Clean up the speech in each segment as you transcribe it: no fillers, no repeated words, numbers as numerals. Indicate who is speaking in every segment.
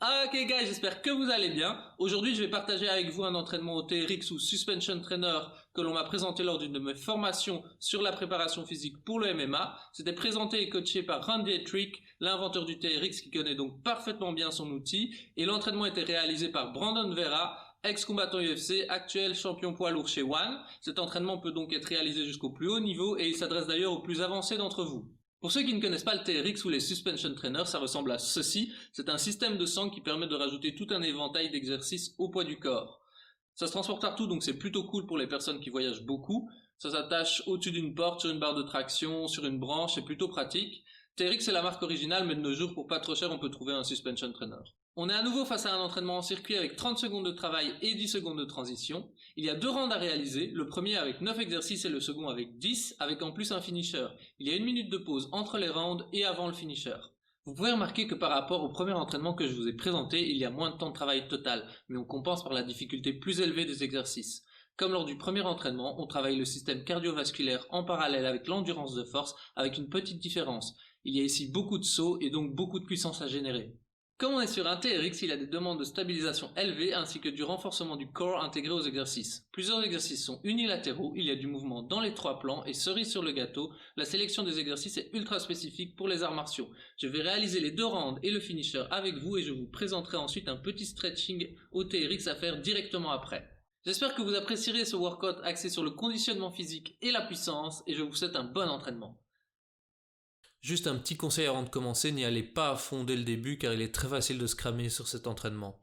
Speaker 1: Ok guys, j'espère que vous allez bien. Aujourd'hui, je vais partager avec vous un entraînement au TRX ou Suspension Trainer que l'on m'a présenté lors d'une de mes formations sur la préparation physique pour le MMA. C'était présenté et coaché par Randy Ettrick, l'inventeur du TRX qui connaît donc parfaitement bien son outil. Et l'entraînement était réalisé par Brandon Vera, ex-combattant UFC, actuel champion poids lourd chez One. Cet entraînement peut donc être réalisé jusqu'au plus haut niveau et il s'adresse d'ailleurs aux plus avancés d'entre vous. Pour ceux qui ne connaissent pas le TRX ou les Suspension Trainers, ça ressemble à ceci. C'est un système de sangle qui permet de rajouter tout un éventail d'exercices au poids du corps. Ça se transporte partout, donc c'est plutôt cool pour les personnes qui voyagent beaucoup. Ça s'attache au-dessus d'une porte, sur une barre de traction, sur une branche, c'est plutôt pratique. TRX est la marque originale, mais de nos jours, pour pas trop cher, on peut trouver un Suspension Trainer. On est à nouveau face à un entraînement en circuit avec 30 secondes de travail et 10 secondes de transition. Il y a 2 rounds à réaliser, le premier avec 9 exercices et le second avec 10, avec en plus un finisher. Il y a 1 minute de pause entre les rounds et avant le finisher. Vous pouvez remarquer que par rapport au premier entraînement que je vous ai présenté, il y a moins de temps de travail total, mais on compense par la difficulté plus élevée des exercices. Comme lors du premier entraînement, on travaille le système cardiovasculaire en parallèle avec l'endurance de force, avec une petite différence. Il y a ici beaucoup de sauts et donc beaucoup de puissance à générer. Comme on est sur un TRX, il a des demandes de stabilisation élevées ainsi que du renforcement du corps intégré aux exercices. Plusieurs exercices sont unilatéraux, il y a du mouvement dans les 3 plans et cerise sur le gâteau, la sélection des exercices est ultra spécifique pour les arts martiaux. Je vais réaliser les 2 rounds et le finisher avec vous et je vous présenterai ensuite un petit stretching au TRX à faire directement après. J'espère que vous apprécierez ce workout axé sur le conditionnement physique et la puissance et je vous souhaite un bon entraînement. Juste un petit conseil avant de commencer, n'y allez pas à fond dès le début car il est très facile de se cramer sur cet entraînement.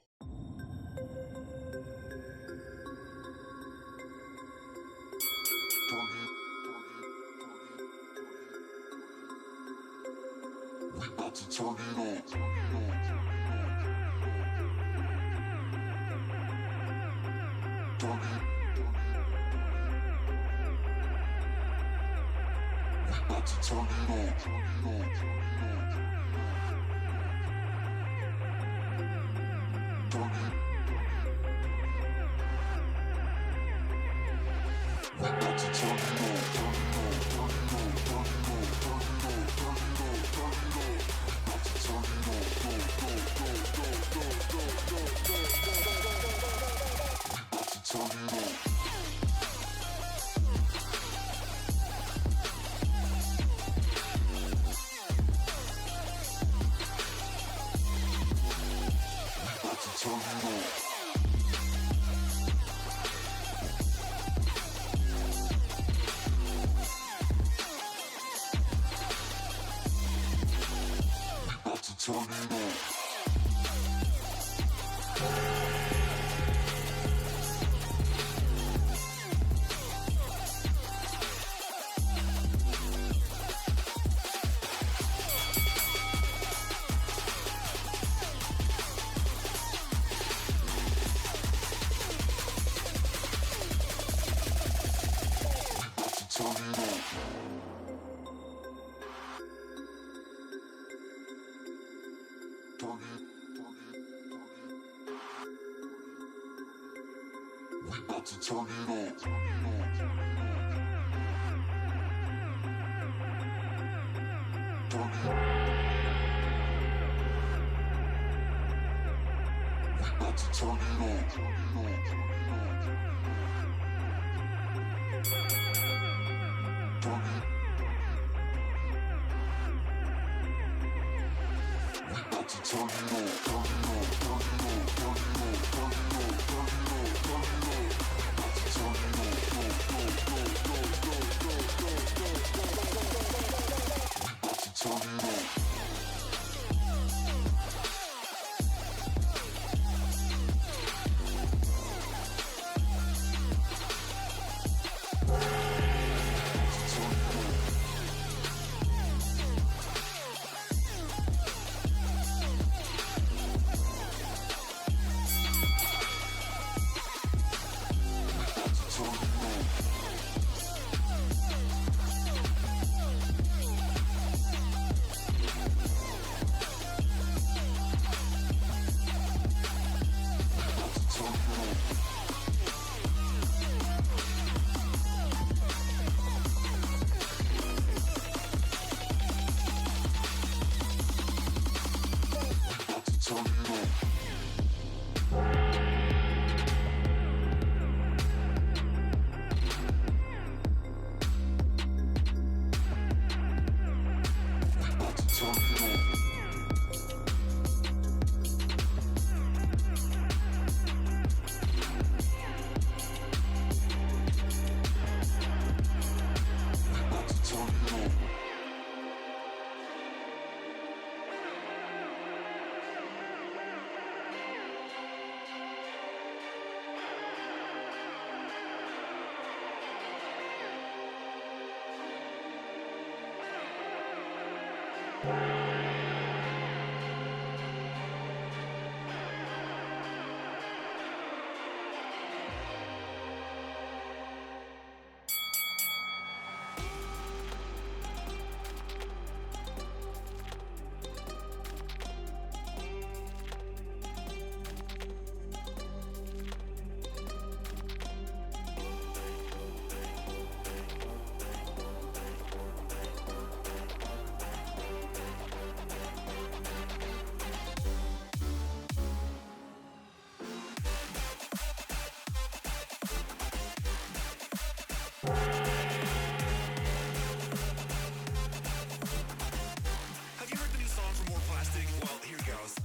Speaker 2: Have you heard the new song from More Plastic? Well, here goes.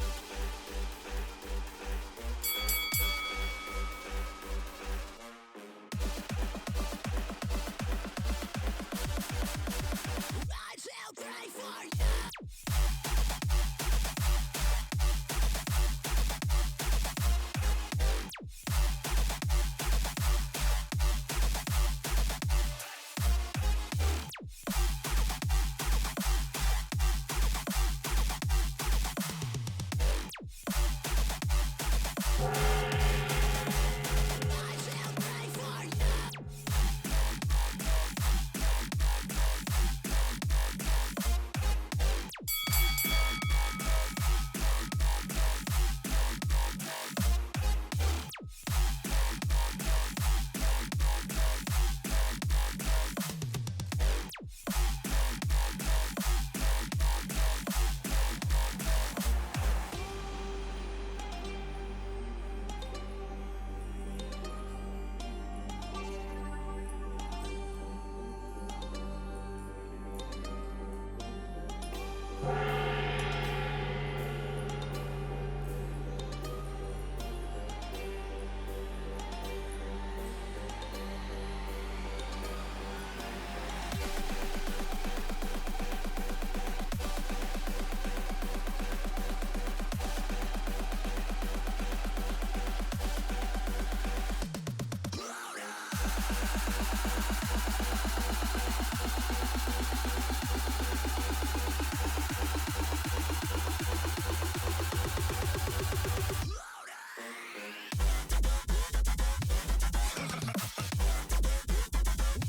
Speaker 2: I shall pray for you. I shall pray for you.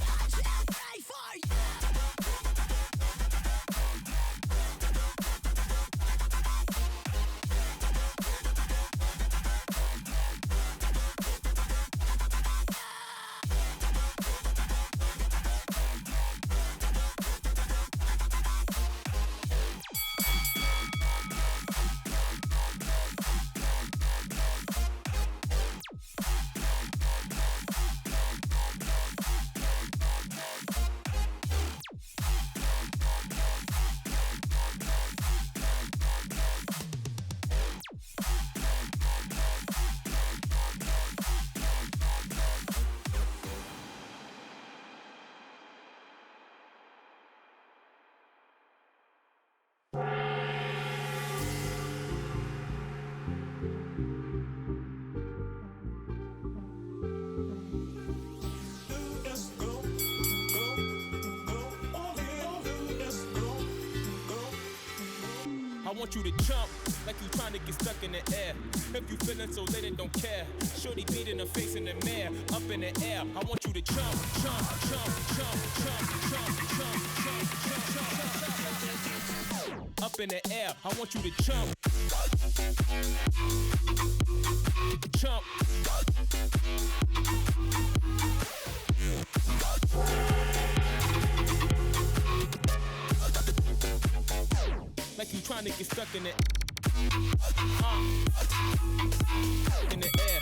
Speaker 2: I shall pray for you.
Speaker 3: I want you to jump like you trying to get stuck in the air. If you feeling so lit and don't care, shorty beating her face in the mirror, up in the air. I want you to jump, jump, jump, jump, jump, jump, jump, jump, jump, jump. Up in the air. I want you to jump, jump. Like you trying to get stuck in it. In the air.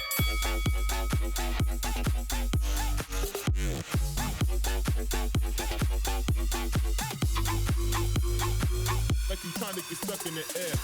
Speaker 3: Like you trying to get stuck in the air.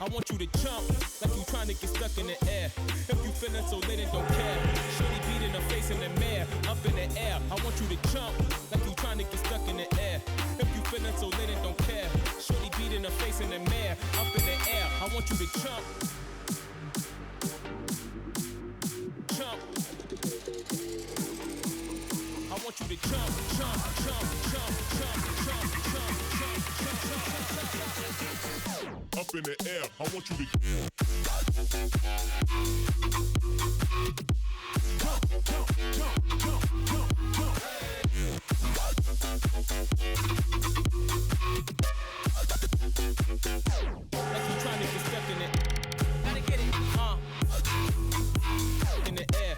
Speaker 3: I want you to jump like you trying to get stuck in the air. If you feeling so lit and don't care, shorty beating her face in the mirror, up in the air. I want you to jump like you trying to get stuck in the air. If you feeling so lit and don't care, shorty beating her face in the mirror, up in the air. I want you to jump. Jump. I want you to jump, jump, jump, jump, jump, jump, jump, jump, jump, jump. Up in the air, I want you to jump, jump, jump, jump, jump, jump. Like you trying to get stuck in it. Gotta get it, in the air.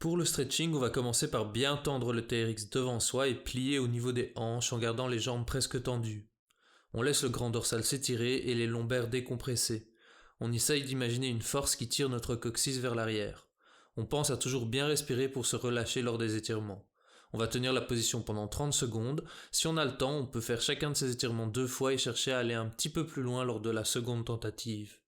Speaker 1: Pour le stretching, on va commencer par bien tendre le TRX devant soi et plier au niveau des hanches en gardant les jambes presque tendues. On laisse le grand dorsal s'étirer et les lombaires décompressés. On essaye d'imaginer une force qui tire notre coccyx vers l'arrière. On pense à toujours bien respirer pour se relâcher lors des étirements. On va tenir la position pendant 30 secondes. Si on a le temps, on peut faire chacun de ces étirements 2 fois et chercher à aller un petit peu plus loin lors de la seconde tentative.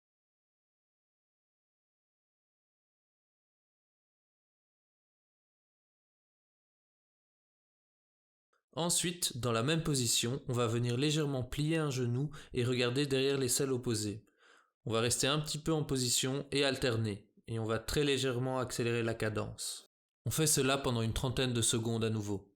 Speaker 1: Ensuite, dans la même position, on va venir légèrement plier un genou et regarder derrière l'aisselle opposée. On va rester un petit peu en position et alterner, et on va très légèrement accélérer la cadence. On fait cela pendant une trentaine de secondes à nouveau.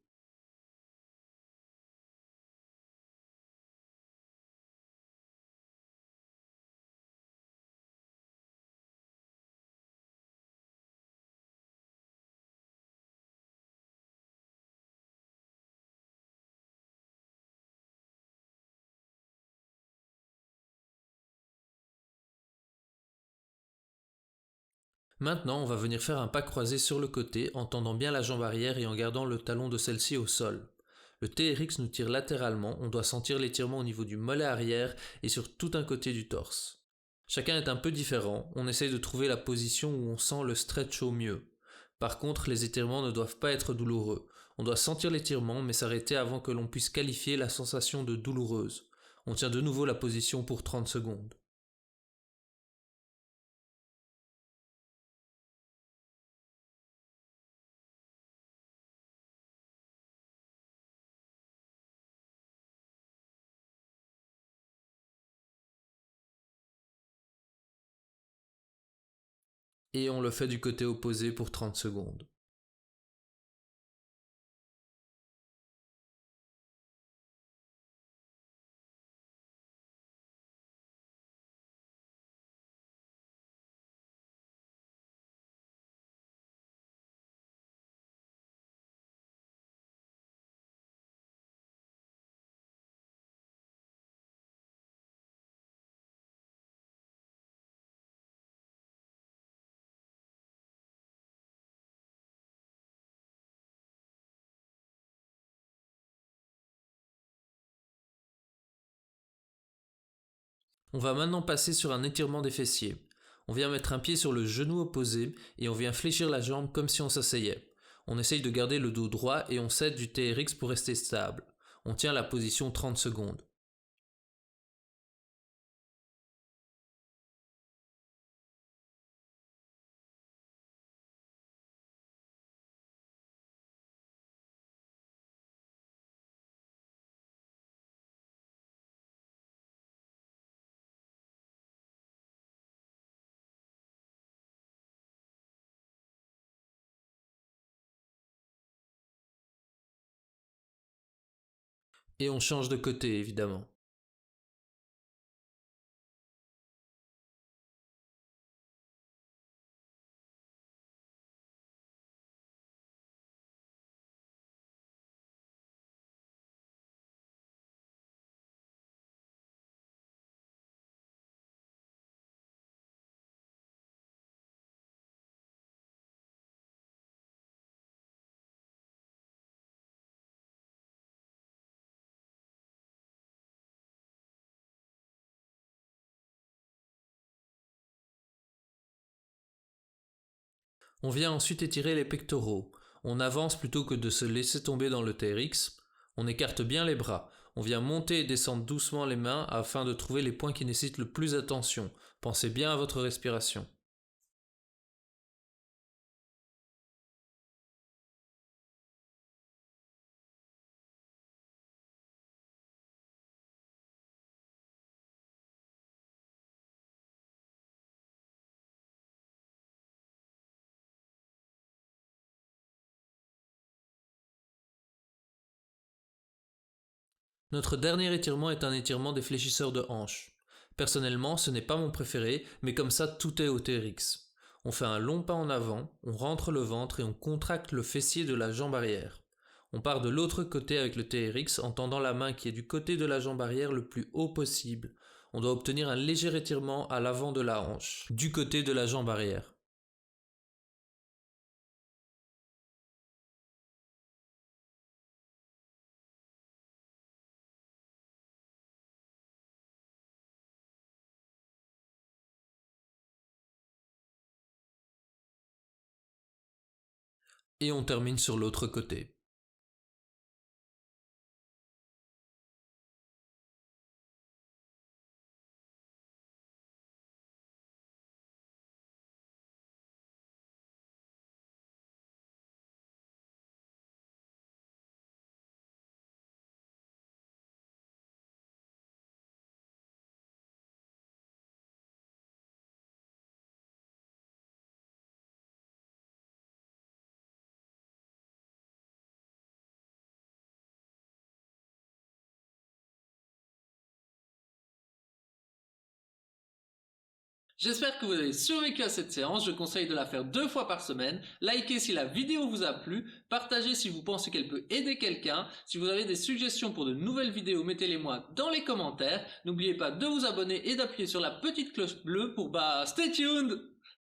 Speaker 1: Maintenant, on va venir faire un pas croisé sur le côté en tendant bien la jambe arrière et en gardant le talon de celle-ci au sol. Le TRX nous tire latéralement, on doit sentir l'étirement au niveau du mollet arrière et sur tout un côté du torse. Chacun est un peu différent, on essaye de trouver la position où on sent le stretch au mieux. Par contre, les étirements ne doivent pas être douloureux. On doit sentir l'étirement mais s'arrêter avant que l'on puisse qualifier la sensation de douloureuse. On tient de nouveau la position pour 30 secondes. Et on le fait du côté opposé pour 30 secondes. On va maintenant passer sur un étirement des fessiers. On vient mettre un pied sur le genou opposé et on vient fléchir la jambe comme si on s'asseyait. On essaye de garder le dos droit et on s'aide du TRX pour rester stable. On tient la position 30 secondes. Et on change de côté évidemment. On vient ensuite étirer les pectoraux. On avance plutôt que de se laisser tomber dans le TRX. On écarte bien les bras. On vient monter et descendre doucement les mains afin de trouver les points qui nécessitent le plus d'attention. Pensez bien à votre respiration. Notre dernier étirement est un étirement des fléchisseurs de hanches. Personnellement, ce n'est pas mon préféré, mais comme ça, tout est au TRX. On fait un long pas en avant, on rentre le ventre et on contracte le fessier de la jambe arrière. On part de l'autre côté avec le TRX en tendant la main qui est du côté de la jambe arrière le plus haut possible. On doit obtenir un léger étirement à l'avant de la hanche, du côté de la jambe arrière. Et on termine sur l'autre côté. J'espère que vous avez survécu à cette séance, je conseille de la faire 2 fois par semaine. Likez si la vidéo vous a plu, partagez si vous pensez qu'elle peut aider quelqu'un. Si vous avez des suggestions pour de nouvelles vidéos, mettez-les moi dans les commentaires. N'oubliez pas de vous abonner et d'appuyer sur la petite cloche bleue pour stay tuned!